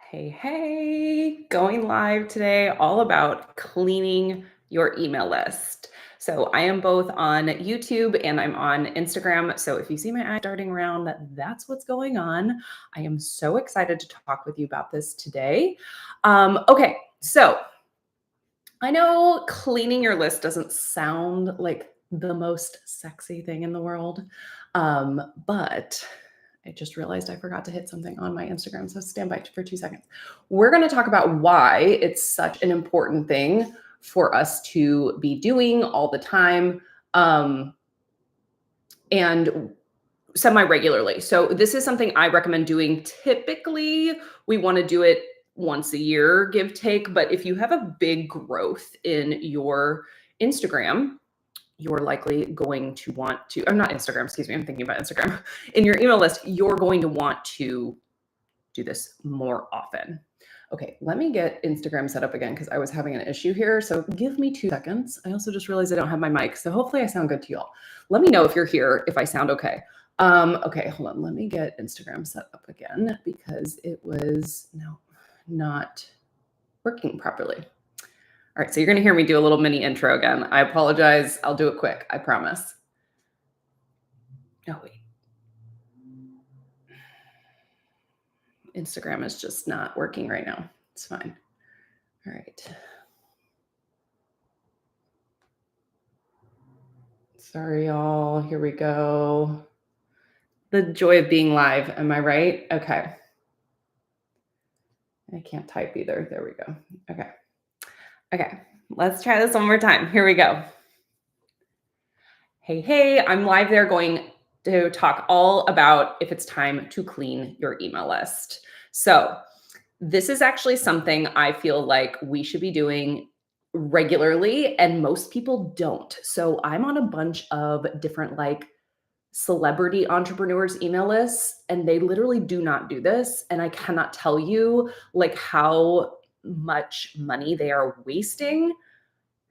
Hey, going live today, all about cleaning your email list. So I am both on YouTube and I'm on Instagram. So if you see my eye darting around, that's what's going on. I am so excited to talk with you about this today. Okay, so I know cleaning your list doesn't sound like the most sexy thing in the world, but I just realized I forgot to hit something on my Instagram. So stand by for 2 seconds. We're going to talk about why it's such an important thing for us to be doing all the time and semi regularly. So, this is something I recommend doing. Typically, we want to do it once a year, give take. But if you have a big growth in your Instagram, you're likely going to want to, or not Instagram, excuse me, I'm thinking about Instagram. In your email list, you're going to want to do this more often. Okay, let me get Instagram set up again because I was having an issue here. So give me 2 seconds. I also just realized I don't have my mic. So hopefully I sound good to y'all. Let me know if you're here, if I sound okay. Okay, hold on. Let me get Instagram set up again because it was not working properly. All right, so you're going to hear me do a little mini intro again. I apologize. I'll do it quick. I promise. Oh, wait. Instagram is just not working right now. It's fine. All right. Sorry, y'all. Here we go. The joy of being live. Am I right? Okay. I can't type either. There we go. Okay. Okay. Let's try this one more time. Here we go. Hey, I'm live there going to talk all about if it's time to clean your email list. So, this is actually something I feel like we should be doing regularly, and most people don't. So, I'm on a bunch of different celebrity entrepreneurs email lists, and they literally do not do this. And I cannot tell you how much money they are wasting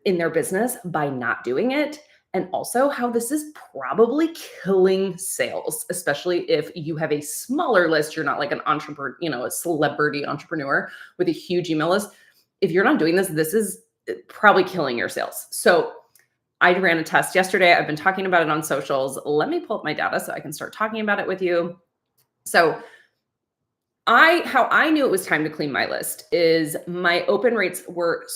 in their business by not doing it, and also how this is probably killing sales, especially if you have a smaller list. You're not like an entrepreneur, a celebrity entrepreneur with a huge email list. If you're not doing this, this is probably killing your sales. So I ran a test yesterday. I've been talking about it on socials. Let me pull up my data so I can start talking about it with you. So how I knew it was time to clean my list is my open rates were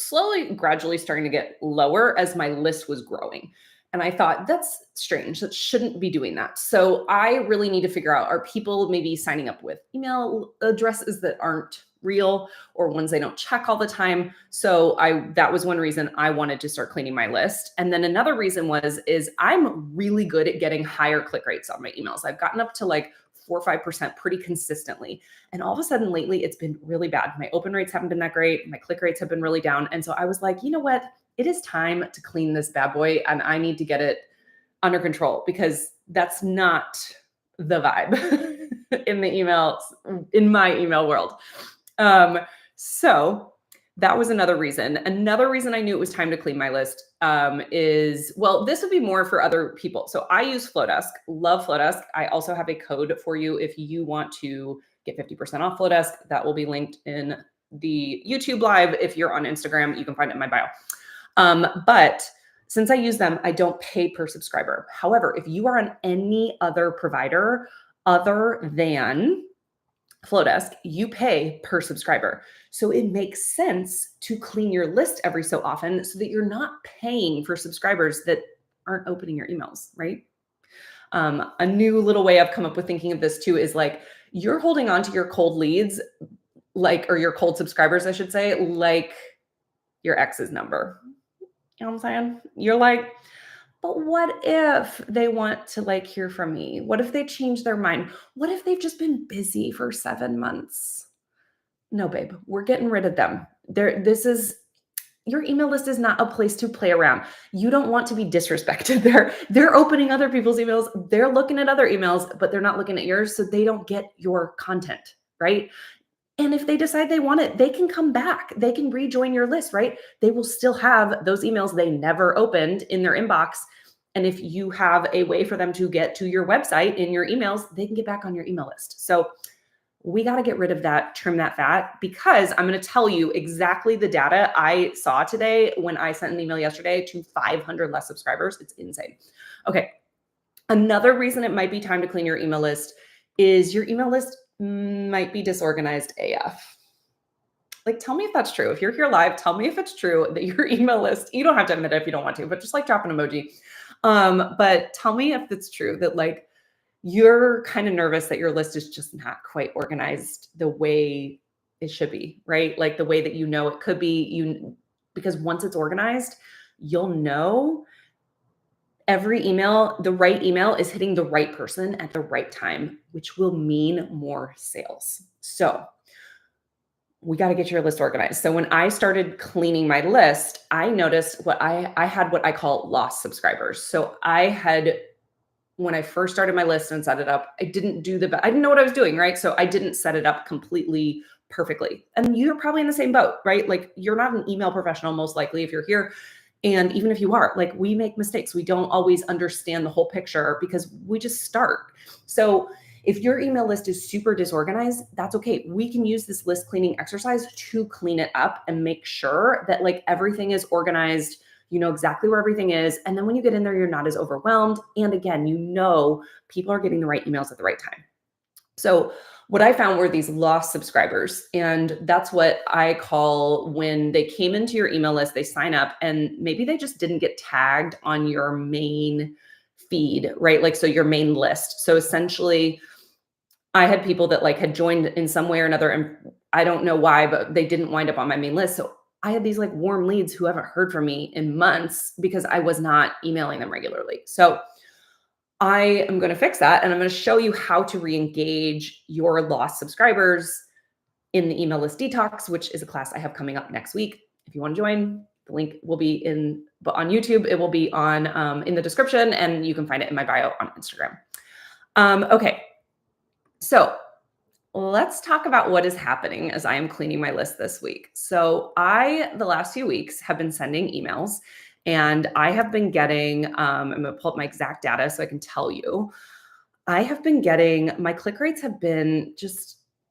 gradually starting to get lower as my list was growing. And I thought, that's strange. That shouldn't be doing that. So I really need to figure out, are people maybe signing up with email addresses that aren't real or ones they don't check all the time? So that was one reason I wanted to start cleaning my list. And then another reason is I'm really good at getting higher click rates on my emails. I've gotten up to 4 or 5% pretty consistently. And all of a sudden lately, it's been really bad. My open rates haven't been that great. My click rates have been really down. And so I was like, you know what? It is time to clean this bad boy, and I need to get it under control because that's not the vibe in my email world. So that was another reason. Another reason I knew it was time to clean my list this would be more for other people. So I use Flowdesk, love Flowdesk. I also have a code for you if you want to get 50% off Flowdesk. That will be linked in the YouTube live. If you're on Instagram, you can find it in my bio. But since I use them, I don't pay per subscriber. However, if you are on any other provider other than Flowdesk, you pay per subscriber. So it makes sense to clean your list every so often so that you're not paying for subscribers that aren't opening your emails, right? A new little way I've come up with thinking of this too is you're holding on to your cold leads, or your cold subscribers, I should say, like your ex's number. You know what I'm saying? You're like, but what if they want to hear from me? What if they change their mind? What if they've just been busy for 7 months? No, babe, we're getting rid of them. Your email list is not a place to play around. You don't want to be disrespected. They're opening other people's emails. They're looking at other emails, but they're not looking at yours. So they don't get your content, right? And if they decide they want it, they can come back. They can rejoin your list, right? They will still have those emails they never opened in their inbox. And if you have a way for them to get to your website in your emails, they can get back on your email list. So We got to get rid of that, trim that fat, because I'm going to tell you exactly the data I saw today when I sent an email yesterday to 500 less subscribers. It's insane. Okay. Another reason it might be time to clean your email list is your email list might be disorganized AF. Like, tell me if that's true. If you're here live, tell me if it's true that your email list, you don't have to admit it if you don't want to, but just like drop an emoji. But tell me if it's true that like you're kind of nervous that your list is just not quite organized the way it should be, right? Like the way that you know it could be, because once it's organized, you'll know every email, the right email is hitting the right person at the right time, which will mean more sales. So we got to get your list organized. So when I started cleaning my list, I noticed I had what I call lost subscribers. So when I first started my list and set it up, I didn't know what I was doing, right? So I didn't set it up completely perfectly. And you're probably in the same boat, right? Like you're not an email professional, most likely, if you're here. And even if you are, like we make mistakes. We don't always understand the whole picture because we just start. So if your email list is super disorganized, that's okay. We can use this list cleaning exercise to clean it up and make sure that like everything is organized. You know exactly where everything is. And then when you get in there, you're not as overwhelmed. And again, you know people are getting the right emails at the right time. So what I found were these lost subscribers. And that's what I call when they came into your email list, they sign up and maybe they just didn't get tagged on your main feed, right? Like, so your main list. So essentially, I had people that like had joined in some way or another, and I don't know why, but they didn't wind up on my main list. So I had these like warm leads who haven't heard from me in months because I was not emailing them regularly. So I am going to fix that. And I'm going to show you how to re-engage your lost subscribers in the email list detox, which is a class I have coming up next week. If you want to join, the link will be on YouTube. It will be on in the description, and you can find it in my bio on Instagram. Okay. So let's talk about what is happening as I am cleaning my list this week. So the last few weeks, have been sending emails, and I have been getting, I'm going to pull up my exact data so I can tell you. I have been getting, my click rates have been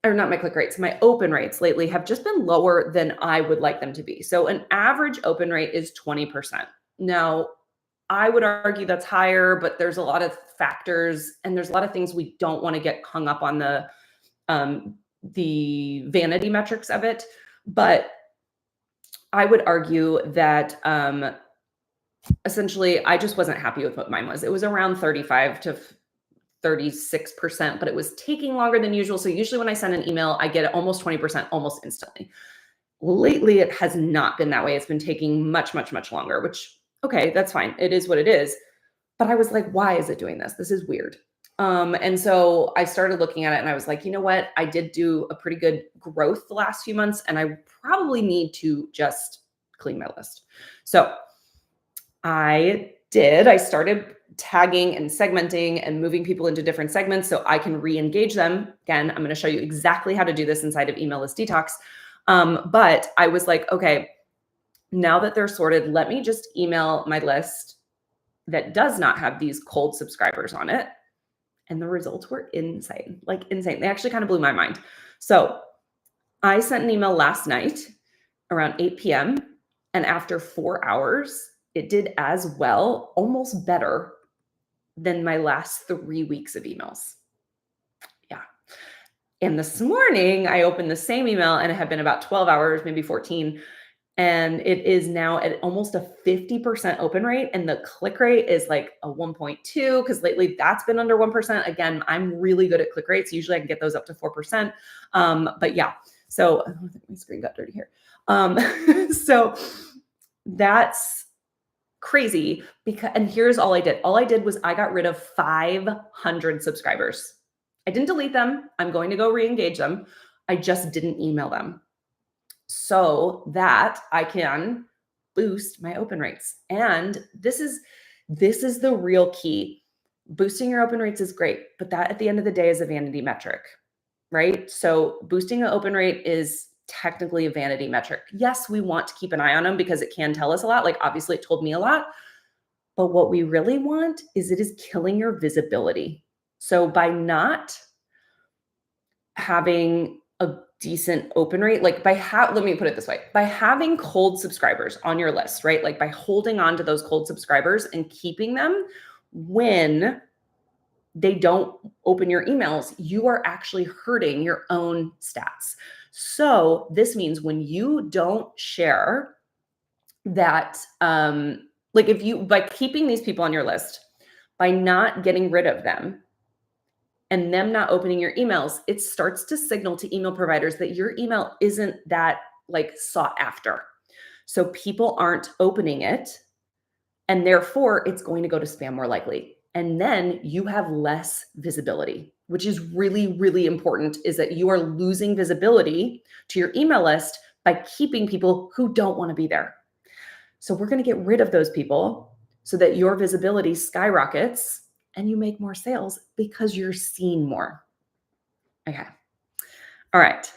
not my click rates, my open rates lately have just been lower than I would like them to be. So an average open rate is 20%. Now, I would argue that's higher, but there's a lot of factors and there's a lot of things we don't want to get hung up on the vanity metrics of it. But I would argue that essentially I just wasn't happy with what mine was. It was around 35 to 36%, but it was taking longer than usual. So usually when I send an email, I get almost 20% almost instantly. Lately, it has not been that way. It's been taking much, much, much longer, which, okay, that's fine. It is what it is. But I was like, why is it doing this? This is weird. And so I started looking at it and I was like, you know what? I did do a pretty good growth the last few months, and I probably need to just clean my list. So I started tagging and segmenting and moving people into different segments so I can re-engage them. Again, I'm going to show you exactly how to do this inside of Email List Detox. But I was like, okay, now that they're sorted, let me just email my list that does not have these cold subscribers on it. And the results were insane, like insane. They actually kind of blew my mind. So I sent an email last night around 8 p.m. And after 4 hours, it did as well, almost better than my last 3 weeks of emails. Yeah. And this morning, I opened the same email and it had been about 12 hours, maybe 14. And it is now at almost a 50% open rate. And the click rate is like a 1.2, because lately that's been under 1%. Again, I'm really good at click rates. Usually I can get those up to 4%. But yeah, so I think my screen got dirty here. So that's crazy, and here's all I did. All I did was I got rid of 500 subscribers. I didn't delete them. I'm going to go re-engage them. I just didn't email them so that I can boost my open rates. And this is the real key. Boosting your open rates is great, but that at the end of the day is a vanity metric, right? So boosting an open rate is technically a vanity metric. Yes, we want to keep an eye on them because it can tell us a lot. Like obviously it told me a lot, but what we really want is it is killing your visibility. So by not having a decent open rate, like let me put it this way, by having cold subscribers on your list, right? Like by holding on to those cold subscribers and keeping them when they don't open your emails, you are actually hurting your own stats. So this means when you don't share that, like if you, by keeping these people on your list, by not getting rid of them and them not opening your emails, it starts to signal to email providers that your email isn't that like sought after. So people aren't opening it, and therefore it's going to go to spam more likely. And then you have less visibility, which is really, really important, is that you are losing visibility to your email list by keeping people who don't want to be there. So we're going to get rid of those people so that your visibility skyrockets and you make more sales because you're seen more. Okay. All right.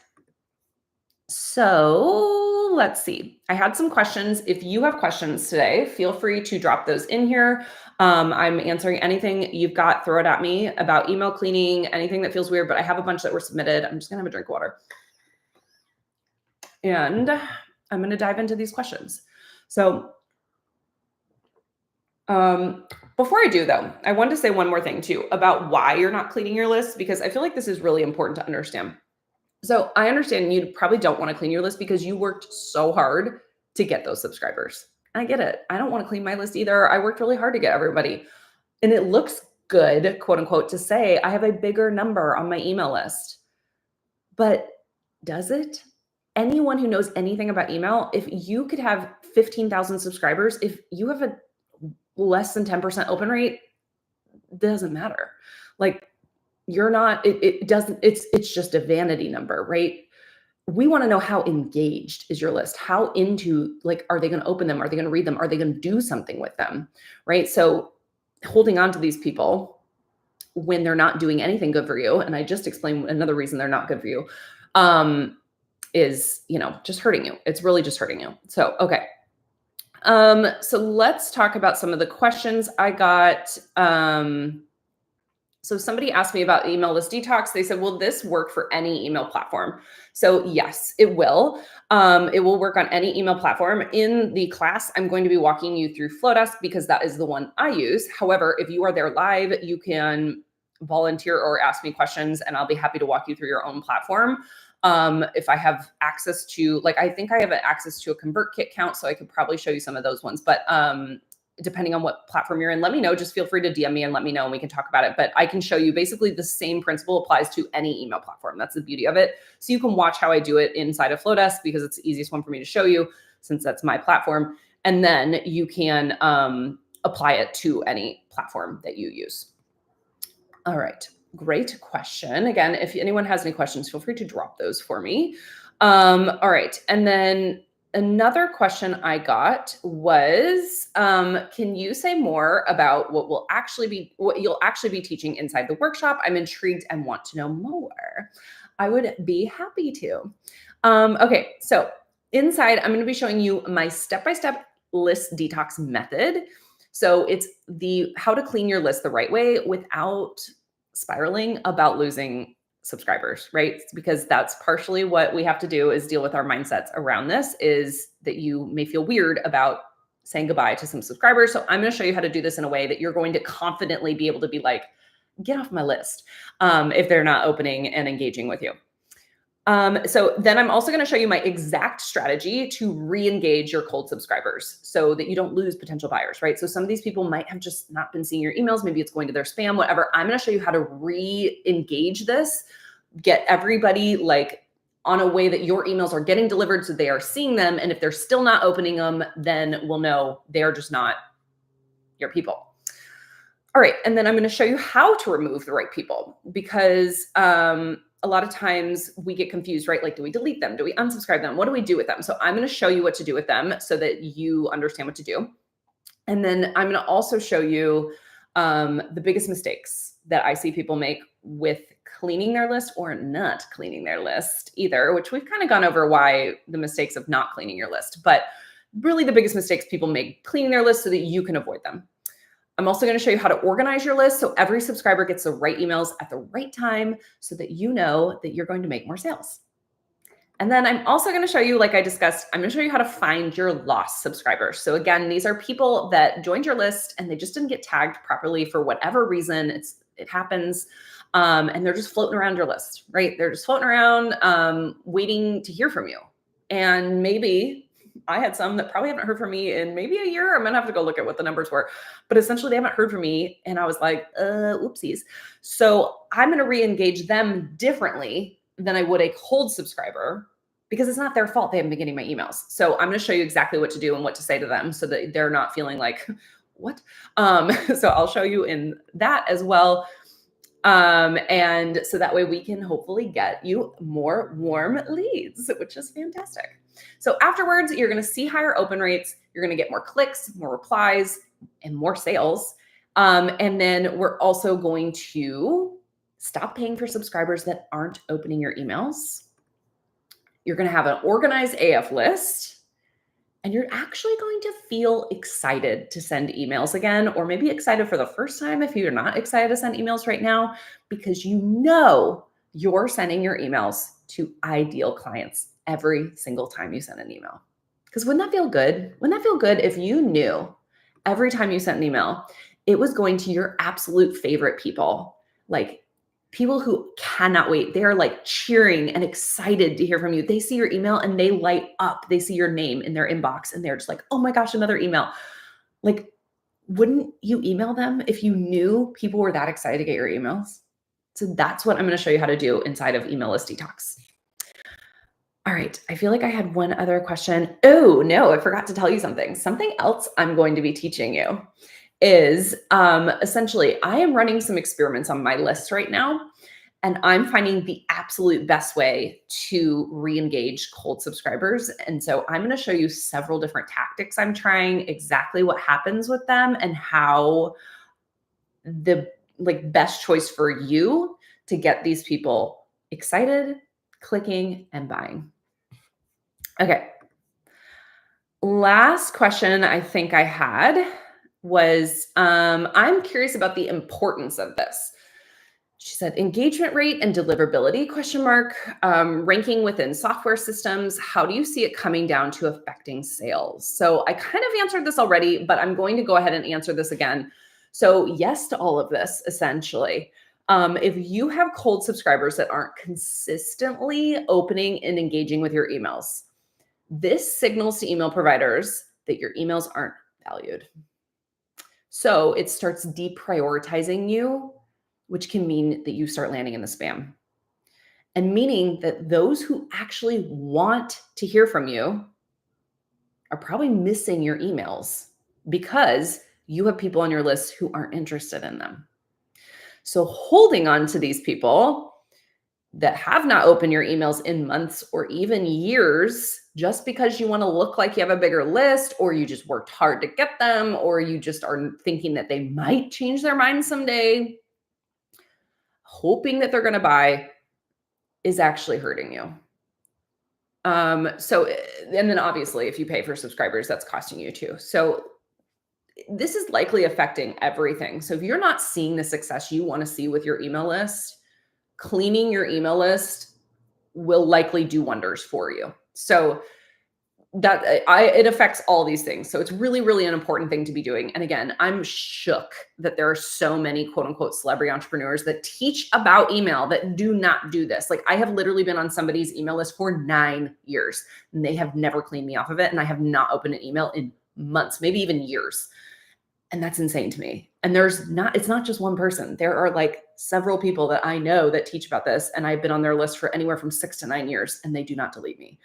So let's see. I had some questions. If you have questions today, feel free to drop those in here. I'm answering anything you've got, throw it at me about email cleaning, anything that feels weird, but I have a bunch that were submitted. I'm just gonna have a drink of water. And I'm gonna dive into these questions. So before I do though, I wanted to say one more thing too about why you're not cleaning your list, because I feel like this is really important to understand. So I understand you probably don't want to clean your list because you worked so hard to get those subscribers. I get it. I don't want to clean my list either. I worked really hard to get everybody. And it looks good, quote unquote, to say I have a bigger number on my email list. But does it? Anyone who knows anything about email, if you could have 15,000 subscribers, if you have a less than 10% open rate, doesn't matter. Like, you're not, it doesn't, it's just a vanity number, right? We want to know how engaged is your list, how into, like, are they going to open them? Are they going to read them? Are they going to do something with them? Right? So holding on to these people when they're not doing anything good for you, and I just explained another reason they're not good for you, is, just hurting you. It's really just hurting you. So, okay. So let's talk about some of the questions I got. So somebody asked me about email list detox. They said, will this work for any email platform? So yes, it will. It will work on any email platform. In the class, I'm going to be walking you through Flowdesk because that is the one I use. However, if you are there live, you can volunteer or ask me questions and I'll be happy to walk you through your own platform. If I have access to, like, I think I have access to a ConvertKit count, so I could probably show you some of those ones. But depending on what platform you're in, let me know. Just feel free to DM me and let me know and we can talk about it. But I can show you basically the same principle applies to any email platform. That's the beauty of it. So you can watch how I do it inside of Flowdesk because it's the easiest one for me to show you since that's my platform. And then you can apply it to any platform that you use. All right. Great question. Again, if anyone has any questions, feel free to drop those for me. All right. And then another question I got was, can you say more about what you'll actually be teaching inside the workshop? I'm intrigued and want to know more. I would be happy to. Okay, so inside, I'm going to be showing you my step-by-step list detox method. So it's how to clean your list the right way without spiraling about losing subscribers, right? Because that's partially what we have to do is deal with our mindsets around this, is that you may feel weird about saying goodbye to some subscribers. So I'm going to show you how to do this in a way that you're going to confidently be able to be like, get off my list if they're not opening and engaging with you. So then I'm also going to show you my exact strategy to re-engage your cold subscribers so that you don't lose potential buyers, right? So some of these people might have just not been seeing your emails. Maybe it's going to their spam, whatever. I'm going to show you how to re-engage this, get everybody like on a way that your emails are getting delivered so they are seeing them. And if they're still not opening them, then we'll know they are just not your people. All right. And then I'm going to show you how to remove the right people because, a lot of times we get confused, right? Like, do we delete them? Do we unsubscribe them? What do we do with them? So I'm going to show you what to do with them so that you understand what to do. And then I'm going to also show you the biggest mistakes that I see people make with cleaning their list or not cleaning their list either, which we've kind of gone over why the mistakes of not cleaning your list, but really the biggest mistakes people make cleaning their list so that you can avoid them. I'm also going to show you how to organize your list so every subscriber gets the right emails at the right time so that you know that you're going to make more sales. And then I'm also going to show you, like I discussed, I'm going to show you how to find your lost subscribers. So again, these are people that joined your list and they just didn't get tagged properly for whatever reason. It happens. And they're just floating around your list, right? They're just floating around, waiting to hear from you. And maybe I had some that probably haven't heard from me in maybe a year. I'm going to have to go look at what the numbers were, but essentially they haven't heard from me. And I was like, oopsies. So I'm going to re-engage them differently than I would a cold subscriber because it's not their fault they haven't been getting my emails. So I'm going to show you exactly what to do and what to say to them so that they're not feeling like, what? So I'll show you in that as well. And so that way we can hopefully get you more warm leads, which is fantastic. So afterwards, you're going to see higher open rates. You're going to get more clicks, more replies, and more sales. And then we're also going to stop paying for subscribers that aren't opening your emails. You're going to have an organized AF list. And you're actually going to feel excited to send emails again, or maybe excited for the first time if you're not excited to send emails right now, because you know you're sending your emails to ideal clients every single time you send an email. Because wouldn't that feel good? Wouldn't that feel good if you knew every time you sent an email, it was going to your absolute favorite people, like people who cannot wait. They are like cheering and excited to hear from you. They see your email and they light up. They see your name in their inbox and they're just like, oh my gosh, another email. Like, wouldn't you email them if you knew people were that excited to get your emails? So that's what I'm going to show you how to do inside of Email List Detox. All right. I feel like I had one other question. Oh, no, I forgot to tell you something. Something else I'm going to be teaching you is essentially I am running some experiments on my list right now, and I'm finding the absolute best way to re-engage cold subscribers. And so I'm going to show you several different tactics I'm trying, exactly what happens with them, and how the best choice for you to get these people excited, clicking, and buying. Okay. Last question I think I had was, I'm curious about the importance of this. She said, engagement rate and deliverability, question mark, ranking within software systems. How do you see it coming down to affecting sales? So I kind of answered this already, but I'm going to go ahead and answer this again. So yes to all of this, essentially. If you have cold subscribers that aren't consistently opening and engaging with your emails, this signals to email providers that your emails aren't valued. So it starts deprioritizing you, which can mean that you start landing in the spam. And meaning that those who actually want to hear from you are probably missing your emails because you have people on your list who aren't interested in them. So holding on to these people that have not opened your emails in months or even years, just because you want to look like you have a bigger list, or you just worked hard to get them, or you just are thinking that they might change their mind someday, hoping that they're going to buy, is actually hurting you. And then obviously if you pay for subscribers, that's costing you too. So this is likely affecting everything. So if you're not seeing the success you want to see with your email list, cleaning your email list will likely do wonders for you. So that it affects all these things. So it's really, really an important thing to be doing. And again, I'm shook that there are so many quote unquote celebrity entrepreneurs that teach about email that do not do this. Like I have literally been on somebody's email list for 9 years and they have never cleaned me off of it. And I have not opened an email in months, maybe even years. And that's insane to me. And it's not just one person. There are like several people that I know that teach about this. And I've been on their list for anywhere from 6 to 9 years and they do not delete me.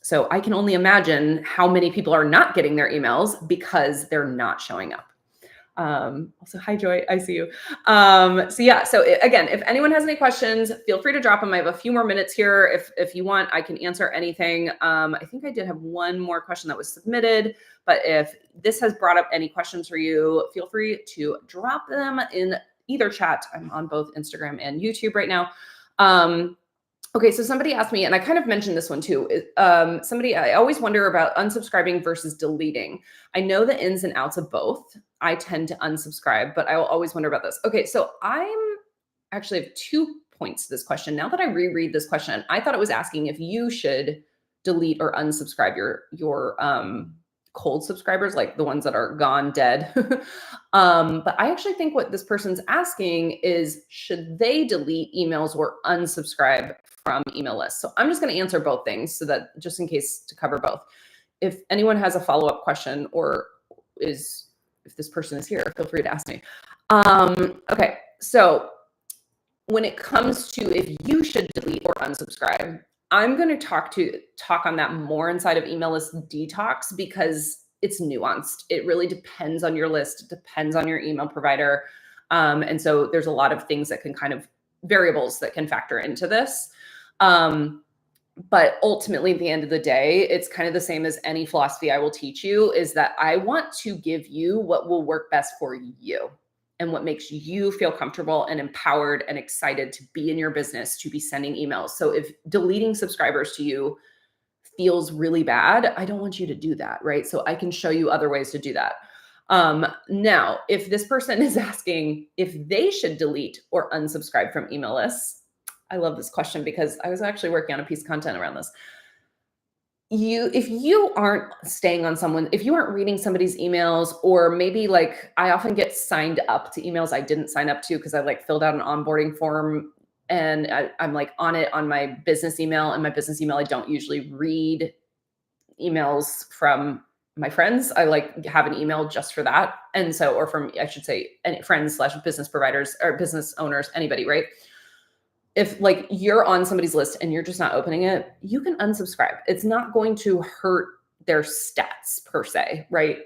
So I can only imagine how many people are not getting their emails because they're not showing up. Also, hi, Joy, I see you. So again, if anyone has any questions, feel free to drop them. I have a few more minutes here. If you want, I can answer anything. I think I did have one more question that was submitted, but if this has brought up any questions for you, feel free to drop them in either chat. I'm on both Instagram and YouTube right now. Okay, so somebody asked me, and I kind of mentioned this one too. I always wonder about unsubscribing versus deleting. I know the ins and outs of both. I tend to unsubscribe, but I will always wonder about this. Okay, so I'm actually have 2 points to this question. Now that I reread this question, I thought it was asking if you should delete or unsubscribe your cold subscribers, like the ones that are gone dead. But I actually think what this person's asking is, should they delete emails or unsubscribe from email lists? So I'm just going to answer both things so that just in case to cover both. If anyone has a follow-up question or if this person is here, feel free to ask me. Okay, so when it comes to if you should delete or unsubscribe, I'm going to talk on that more inside of email list detox because it's nuanced. It really depends on your list. It depends on your email provider. And so there's a lot of things that can kind of variables that can factor into this. But ultimately, at the end of the day, it's kind of the same as any philosophy I will teach you, is that I want to give you what will work best for you and what makes you feel comfortable and empowered and excited to be in your business, to be sending emails. So if deleting subscribers to you feels really bad, I don't want you to do that, right? So I can show you other ways to do that. Now, if this person is asking if they should delete or unsubscribe from email lists, I love this question because I was actually working on a piece of content around this. If you aren't staying on someone, if you aren't reading somebody's emails, or maybe like I often get signed up to emails I didn't sign up to because I like filled out an onboarding form and I'm like on it on my business email, and my business email, I don't usually read emails from my friends. I like have an email just for that. And so, or from, I should say, any friends slash business providers or business owners, anybody, right? If like you're on somebody's list and you're just not opening it, you can unsubscribe. It's not going to hurt their stats per se, right?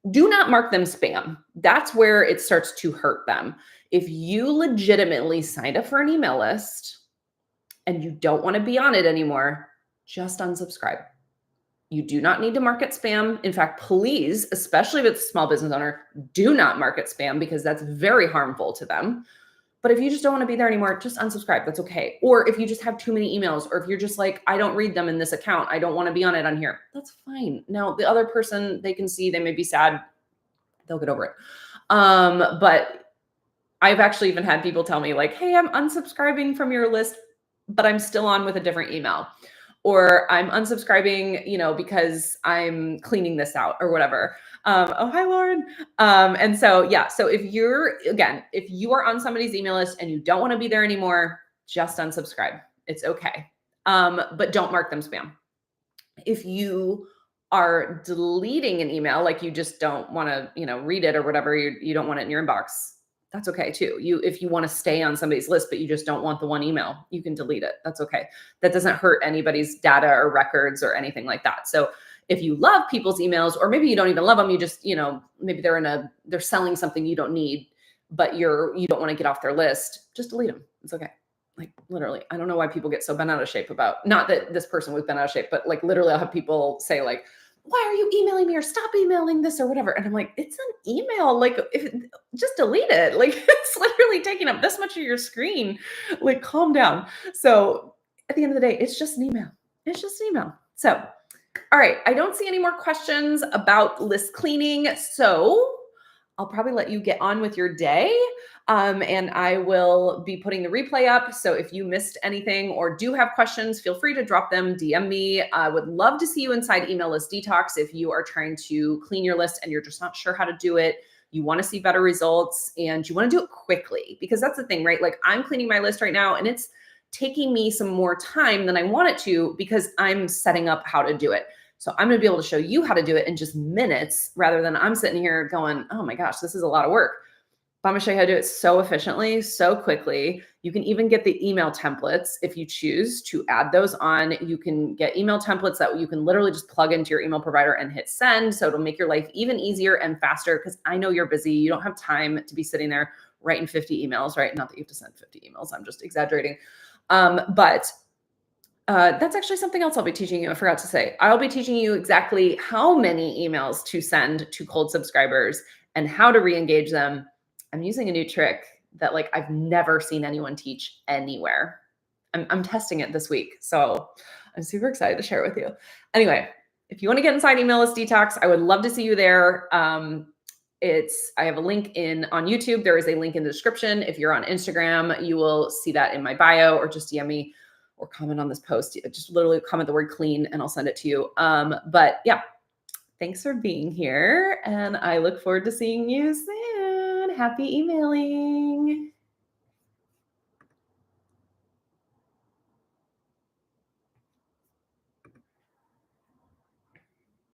Do not mark them spam. That's where it starts to hurt them. If you legitimately signed up for an email list and you don't want to be on it anymore, just unsubscribe. You do not need to mark it spam. In fact, please, especially if it's a small business owner, do not mark it spam because that's very harmful to them. But if you just don't want to be there anymore, just unsubscribe. That's okay. Or if you just have too many emails, or if you're just like, I don't read them in this account, I don't want to be on it on here, that's fine. Now, the other person, they can see, they may be sad, they'll get over it. But I've actually even had people tell me like, hey, I'm unsubscribing from your list, but I'm still on with a different email. Or I'm unsubscribing, because I'm cleaning this out or whatever. Oh, hi, Lauren. And so, yeah. So if you are on somebody's email list and you don't want to be there anymore, just unsubscribe. It's okay. But don't mark them spam. If you are deleting an email, like you just don't want to, read it or whatever, you don't want it in your inbox, that's okay too. If you want to stay on somebody's list, but you just don't want the one email, you can delete it. That's okay. That doesn't hurt anybody's data or records or anything like that. So if you love people's emails, or maybe you don't even love them, you just, maybe they're selling something you don't need, but you don't want to get off their list, just delete them. It's okay. Like literally, I don't know why people get so bent out of shape about, not that this person was bent out of shape, but like literally I'll have people say like, why are you emailing me, or stop emailing this or whatever? And I'm like, it's an email. Like, just delete it. Like, it's literally taking up this much of your screen. Like, calm down. So at the end of the day, it's just an email. It's just an email. So, all right. I don't see any more questions about list cleaning. So I'll probably let you get on with your day. And I will be putting the replay up. So if you missed anything or do have questions, feel free to drop them, DM me. I would love to see you inside Email List Detox if you are trying to clean your list and you're just not sure how to do it. You want to see better results and you want to do it quickly, because that's the thing, right? Like I'm cleaning my list right now and it's taking me some more time than I want it to because I'm setting up how to do it. So I'm going to be able to show you how to do it in just minutes rather than I'm sitting here going, oh my gosh, this is a lot of work. But I'm going to show you how to do it so efficiently, so quickly. You can even get the email templates if you choose to add those on. You can get email templates that you can literally just plug into your email provider and hit send. So it'll make your life even easier and faster, because I know you're busy. You don't have time to be sitting there writing 50 emails, right? Not that you have to send 50 emails. I'm just exaggerating. But that's actually something else I'll be teaching you. I forgot to say, I'll be teaching you exactly how many emails to send to cold subscribers and how to re-engage them. I'm using a new trick that like I've never seen anyone teach anywhere. I'm testing it this week. So I'm super excited to share it with you. Anyway, if you want to get inside email list detox, I would love to see you there. I have a link on YouTube. There is a link in the description. If you're on Instagram, you will see that in my bio, or just DM me or comment on this post. Just literally comment the word clean and I'll send it to you. But yeah, thanks for being here. And I look forward to seeing you soon. Happy emailing.